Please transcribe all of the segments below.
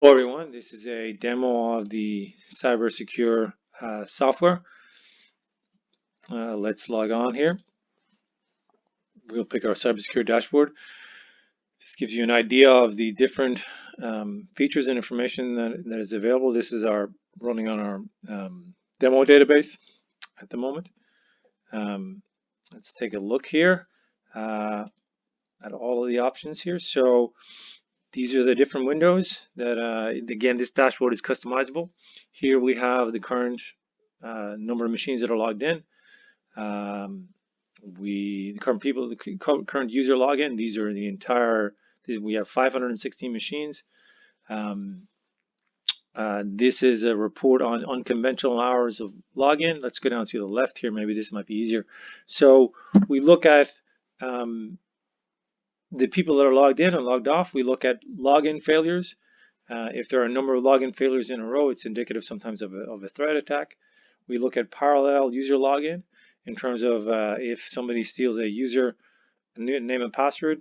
Hello everyone, this is a demo of the CyberSecure software. Let's log on here. We'll pick our CyberSecure dashboard. This gives you an idea of the different features and information that is available. This is our running on our demo database at the moment. Let's take a look here at all of the options here. So these are the different windows that, again, this dashboard is customizable. Here we have the current number of machines that are logged in. The current people, the current user login. These are the entire. We have 516 machines. This is a report on unconventional hours of login. Let's go down to the left here. Maybe this might be easier. So we look at the people that are logged in and logged off. We look at login failures. If there are a number of login failures in a row, it's indicative sometimes of a threat attack. We look at parallel user login in terms of if somebody steals a user name and password,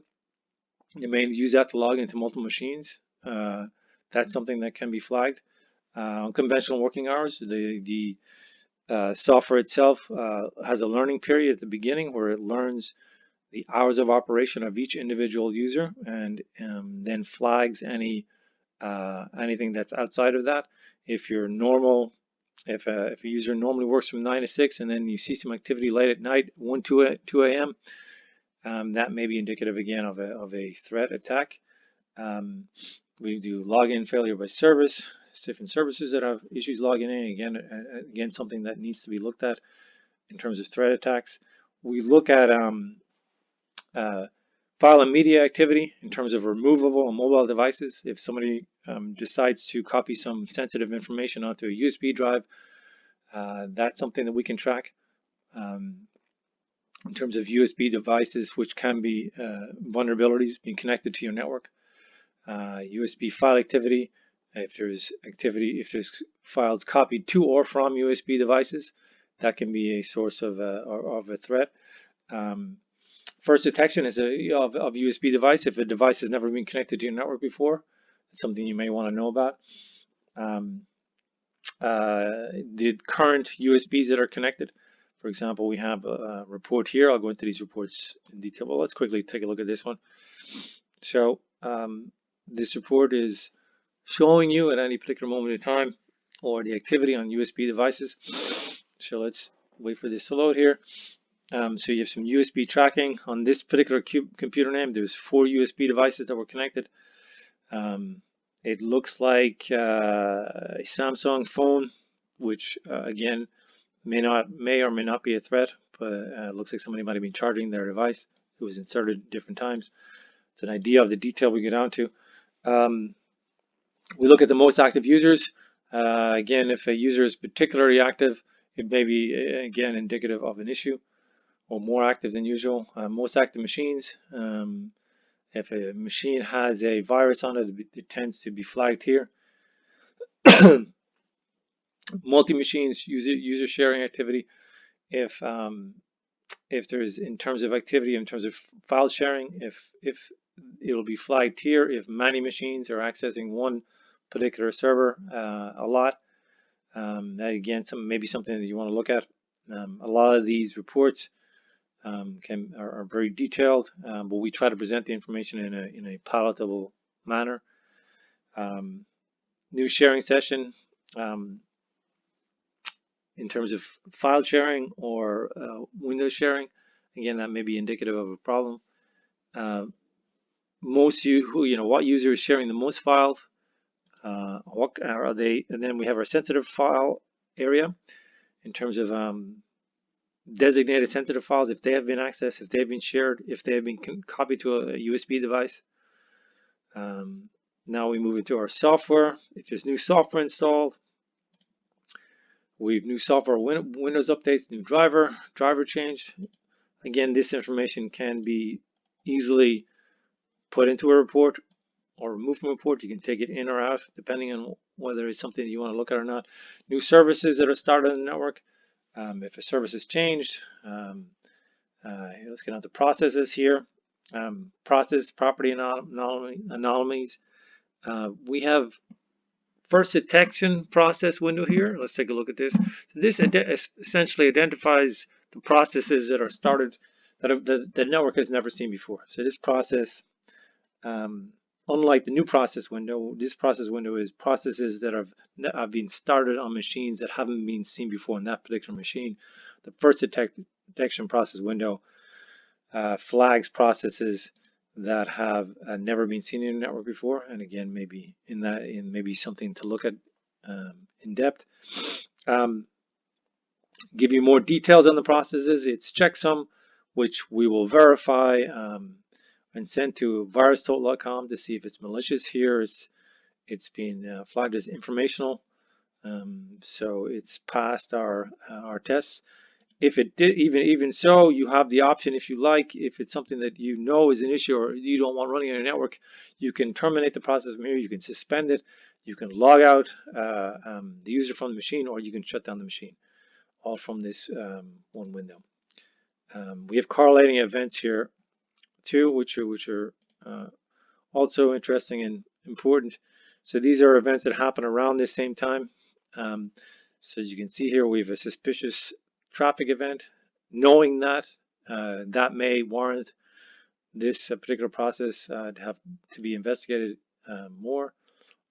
they may use that to log into multiple machines. That's something that can be flagged. Unconventional working hours, the software itself has a learning period at the beginning where it learns the hours of operation of each individual user and then flags anything that's outside of that. If you're normal, if a user normally works from 9 to 6 and then you see some activity late at night, 2 a.m., that may be indicative again of a threat attack. We do login failure by service. It's different services that have issues logging in. Again, something that needs to be looked at in terms of threat attacks. We look at file and media activity in terms of removable and mobile devices. If somebody decides to copy some sensitive information onto a USB drive, that's something that we can track. In terms of USB devices, which can be vulnerabilities being connected to your network. USB file activity, if there's files copied to or from USB devices, that can be a source of a threat. First detection is of USB device. If a device has never been connected to your network before, it's something you may want to know about. The current USBs that are connected. For example, we have a report here. I'll go into these reports in detail. Well, let's quickly take a look at this one. So this report is showing you at any particular moment in time or the activity on USB devices. So let's wait for this to load here. So you have some USB tracking on this particular computer name. There's 4 USB devices that were connected. It looks like a Samsung phone, which again may or may not be a threat, but it looks like somebody might have been charging their device. It was inserted at different times. It's an idea of the detail we get down to. We look at the most active users. Again, if a user is particularly active, it may be again indicative of an issue or more active than usual. Most active machines. If a machine has a virus on it, it tends to be flagged here. Multi-machines, user sharing activity. If there's in terms of activity, in terms of file sharing, if it will be flagged here if many machines are accessing one particular server a lot. That again, maybe something that you want to look at. A lot of these reports are very detailed, but we try to present the information in a palatable manner. New sharing session. In terms of file sharing or window sharing, again, that may be indicative of a problem. What user is sharing the most files? What are they? And then we have our sensitive file area in terms of designated sensitive files, if they have been accessed, if they have been shared, if they have been copied to a USB device. Now we move into our software. If there's new software installed, we've new software, Windows updates, new driver change. Again, this information can be easily put into a report or removed from a report. You can take it in or out depending on whether it's something you want to look at or not. New services that are started on the network. If a service has changed, let's get on to processes here. Process property anomalies. We have first detection process window here. Let's take a look at this. This essentially identifies the processes that are started that the network has never seen before. So this process, unlike the new process window, this process window is processes that have been started on machines that haven't been seen before in that particular machine. The first detection process window flags processes that have never been seen in a network before, and again, maybe maybe something to look at in depth. Give you more details on the processes. It's checksum, which we will verify and send to virustotal.com to see if it's malicious. Here, it's been flagged as informational, so it's passed our tests. If it did, even so, you have the option, if you like, if it's something that you know is an issue or you don't want running in a network, you can terminate the process from here, you can suspend it, you can log out the user from the machine, or you can shut down the machine, all from this one window. We have correlating events here too, which are also interesting and important. So these are events that happen around this same time. So as you can see here, we have a suspicious traffic event. Knowing that, that may warrant this particular process to have to be investigated more,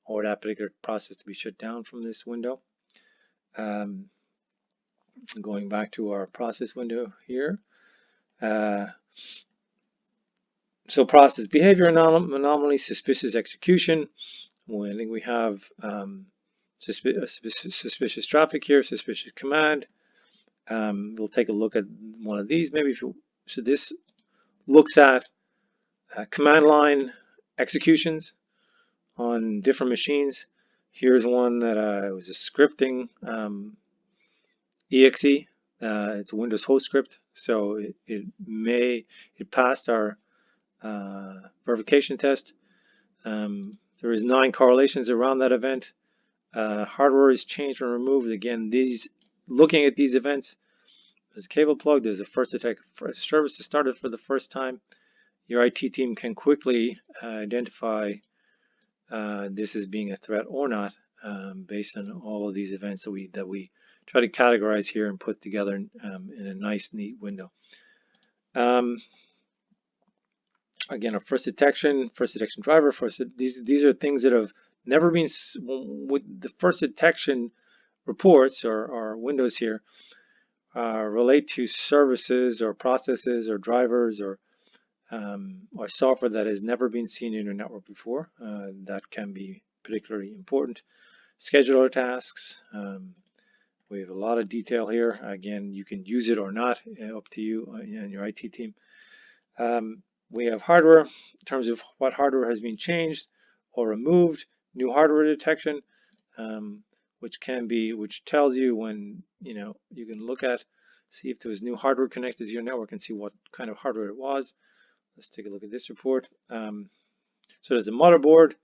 or that particular process to be shut down from this window. Going back to our process window here. So process behavior anomaly, suspicious execution. Well, I think we have suspicious traffic here, suspicious command. We'll take a look at one of these maybe. So this looks at command line executions on different machines. Here's one that was a scripting exe. It's a Windows host script, so it passed our verification test. There is 9 correlations around that event. Hardware is changed and removed. Again, looking at these events, there's a cable plug, there's a first attack service that started for the first time. Your IT team can quickly identify this as being a threat or not, based on all of these events that we try to categorize here and put together in a nice, neat window. Again, a first detection driver. These are things that have never been with the first detection reports or windows here. Relate to services or processes or drivers or software that has never been seen in your network before. That can be particularly important. Scheduler tasks. We have a lot of detail here. Again, you can use it or not, up to you and your IT team. We have hardware in terms of what hardware has been changed or removed. New hardware detection, which tells you when you can look at, see if there was new hardware connected to your network and see what kind of hardware it was. Let's take a look at this report. So there's a motherboard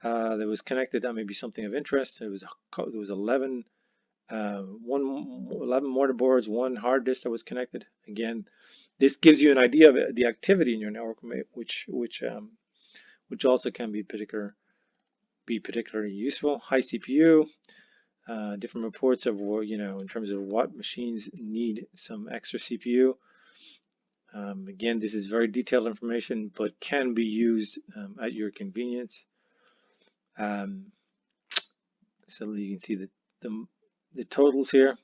that was connected. That may be something of interest. There was 11 motherboards, 1 hard disk that was connected. Again, this gives you an idea of the activity in your network, which also can be particularly useful. High CPU, different reports of in terms of what machines need some extra CPU. Again, this is very detailed information, but can be used at your convenience. So you can see the totals here.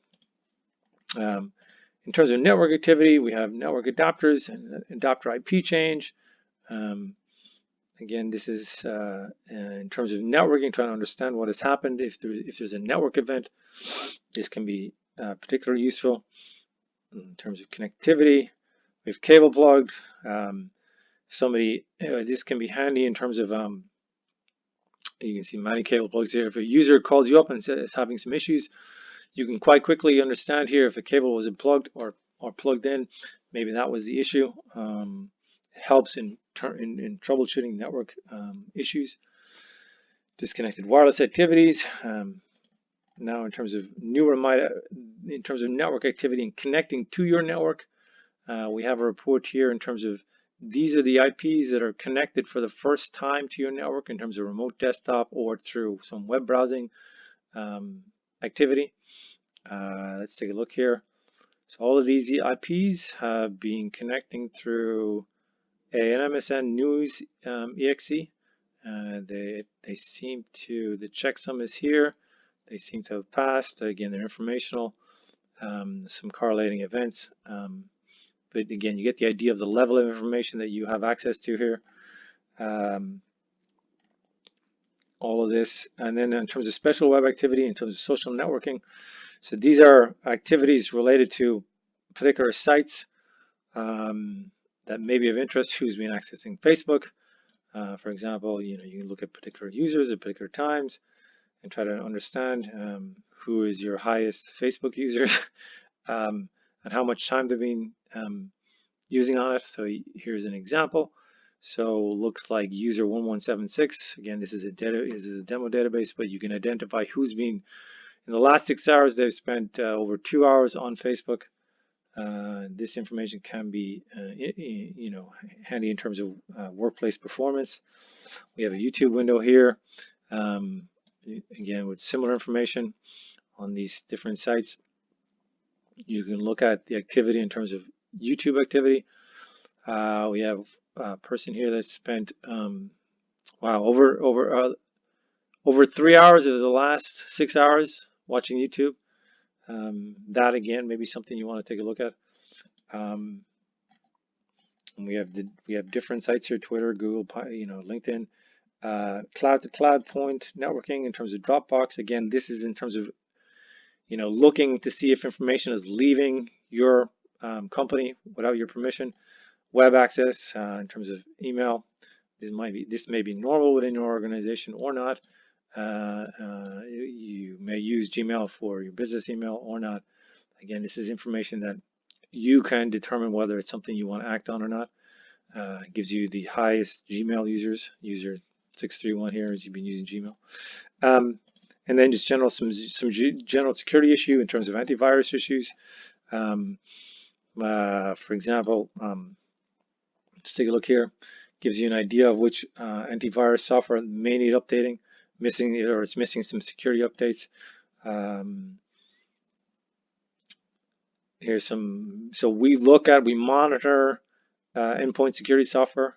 In terms of network activity, we have network adapters and adapter IP change. Again, this is in terms of networking, trying to understand what has happened. If there's a network event, this can be particularly useful. In terms of connectivity, we have cable plugged. This can be handy in terms of you can see many cable plugs here. If a user calls you up and says having some issues, you can quite quickly understand here if a cable was unplugged or plugged in. Maybe that was the issue. It helps in troubleshooting network issues. Disconnected wireless activities. Now, in terms of network activity and connecting to your network, we have a report here in terms of These are the IPs that are connected for the first time to your network in terms of remote desktop or through some web browsing activity. Let's take a look here. So all of these IPs have been connecting through an MSN news exe. They seem to, the checksum is here. They seem to have passed. Again, they're informational, some correlating events. But again, you get the idea of the level of information that you have access to here. All of this. And then in terms of special web activity, in terms of social networking, so these are activities related to particular sites that may be of interest. Who's been accessing Facebook? For example, you can look at particular users at particular times and try to understand who is your highest Facebook user and how much time they've been using on it. So here's an example. So looks like user 1176. Again, this is a demo database, but you can identify who's been in the last 6 hours. They've spent over 2 hours on Facebook. This information can be, handy in terms of workplace performance. We have a YouTube window here, again with similar information on these different sites. You can look at the activity in terms of YouTube activity. We have a person here that spent over 3 hours of the last 6 hours watching YouTube. That again may be something you want to take a look at. And we have different sites here: Twitter, Google, LinkedIn, cloud-to-cloud point networking in terms of Dropbox. Again, this is in terms of looking to see if information is leaving your company without your permission. Web access in terms of email. This may be normal within your organization or not. You may use Gmail for your business email or not. Again, this is information that you can determine whether it's something you want to act on or not. It gives you the highest Gmail users. User 631 here as you've been using Gmail. And then just some general security issue in terms of antivirus issues. For example, let's take a look here. Gives you an idea of which antivirus software may need updating, missing it, or it's missing some security updates. Here's some. So we monitor endpoint security software.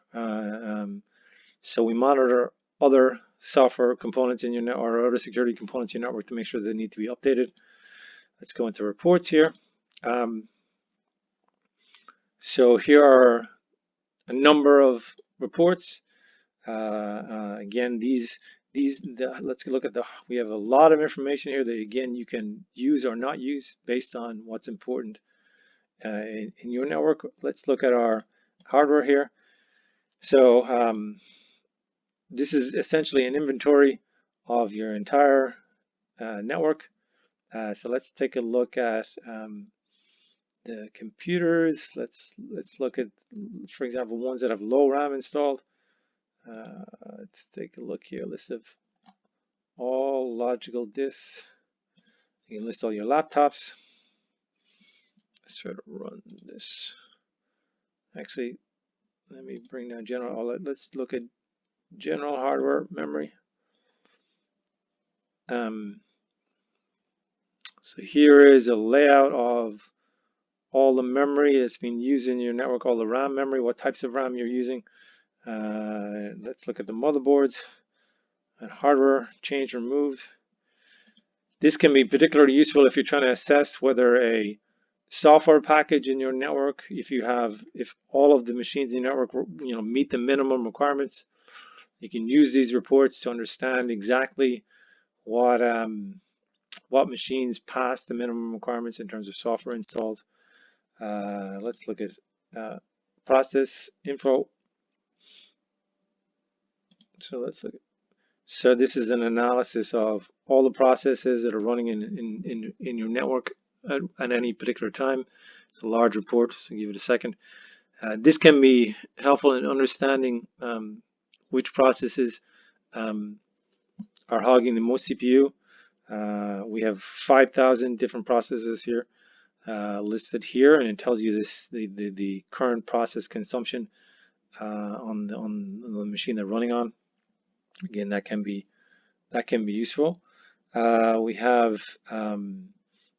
So we monitor other software components in your network or other security components in your network to make sure they need to be updated. Let's go into reports here. So here are a number of reports. Again, let's look at we have a lot of information here that again you can use or not use based on what's important in your network. Let's look at our hardware here. So this is essentially an inventory of your entire network. So let's take a look at the computers. Let's look at, for example, ones that have low RAM installed. Let's take a look here. List of all logical disks. You can list all your laptops. Let's try to run this. Actually, let me bring down general. Let's look at general hardware memory. So here is a layout of all the memory that's been used in your network, all the RAM memory, what types of RAM you're using. Let's look at the motherboards and hardware changed, removed. This can be particularly useful if you're trying to assess whether a software package in your network, if all of the machines in your network meet the minimum requirements. You can use these reports to understand exactly what machines pass the minimum requirements in terms of software installed. Let's look at process info. So let's look. So this is an analysis of all the processes that are running in your network at any particular time. It's a large report, so I'll give it a second. This can be helpful in understanding which processes are hogging the most CPU. We have 5,000 different processes here listed here, and it tells you the current process consumption on the machine they're running on. Again, that can be useful. We have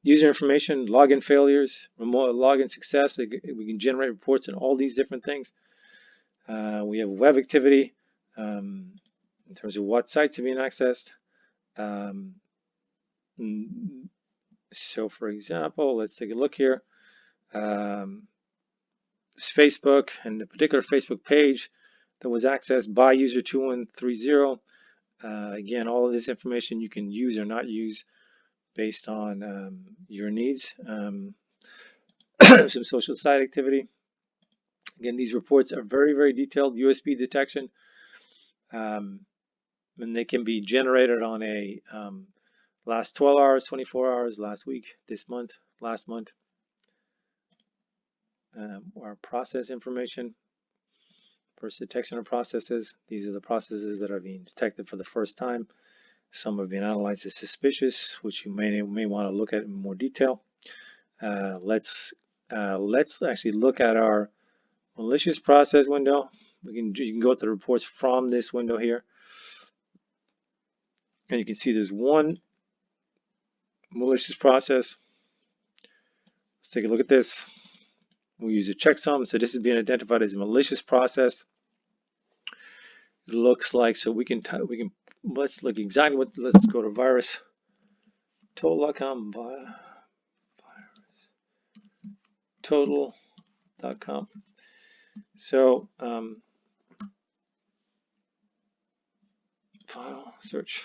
user information, login failures, remote login success. We can generate reports on all these different things. We have web activity in terms of what sites are being accessed. So, for example, let's take a look here. Facebook and the particular Facebook page that was accessed by user 2130. Again, all of this information you can use or not use based on your needs. Some social site activity. Again, these reports are very, very detailed. USB detection, and they can be generated on a last 12 hours, 24 hours, last week, this month, last month. Our process information, first detection of processes. These are the processes that are being detected for the first time. Some have been analyzed as suspicious, which you may want to look at in more detail. Let's actually look at our malicious process window. You can go to the reports from this window here, and you can see there's one malicious process. Let's take a look at this. We use a checksum, so this is being identified as a malicious process. It looks like, so we can let's look exactly what. Let's go to virus total.com, total.com. So file search.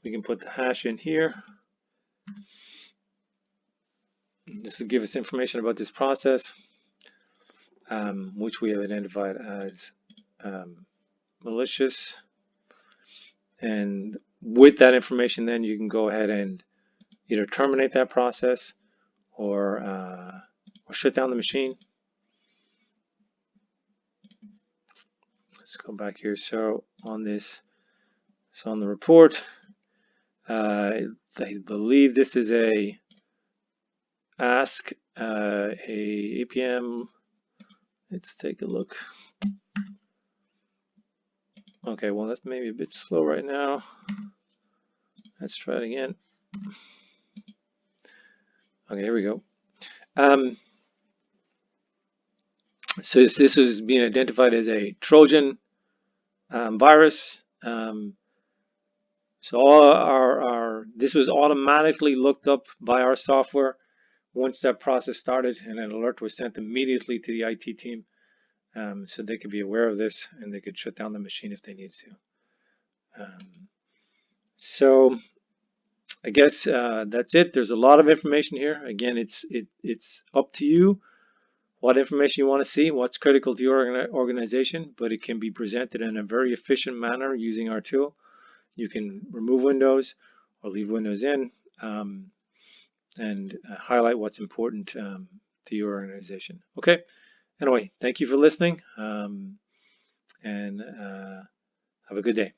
We can put the hash in here. This will give us information about this process, which we have identified as malicious. And with that information, then you can go ahead and either terminate that process or shut down the machine. Let's go back here. So on this, so on the report, I believe this is a ask a APM. Let's take a look. Okay, well that's maybe a bit slow right now. Let's try it again. Okay, here we go. So this is being identified as a Trojan virus. So all this was automatically looked up by our software once that process started, and an alert was sent immediately to the IT team, so they could be aware of this and they could shut down the machine if they needed to. So I guess that's it. There's a lot of information here. Again, it's up to you what information you want to see, what's critical to your organization, but it can be presented in a very efficient manner using our tool. You can remove windows or leave windows in and highlight what's important to your organization. Okay, anyway, thank you for listening and have a good day.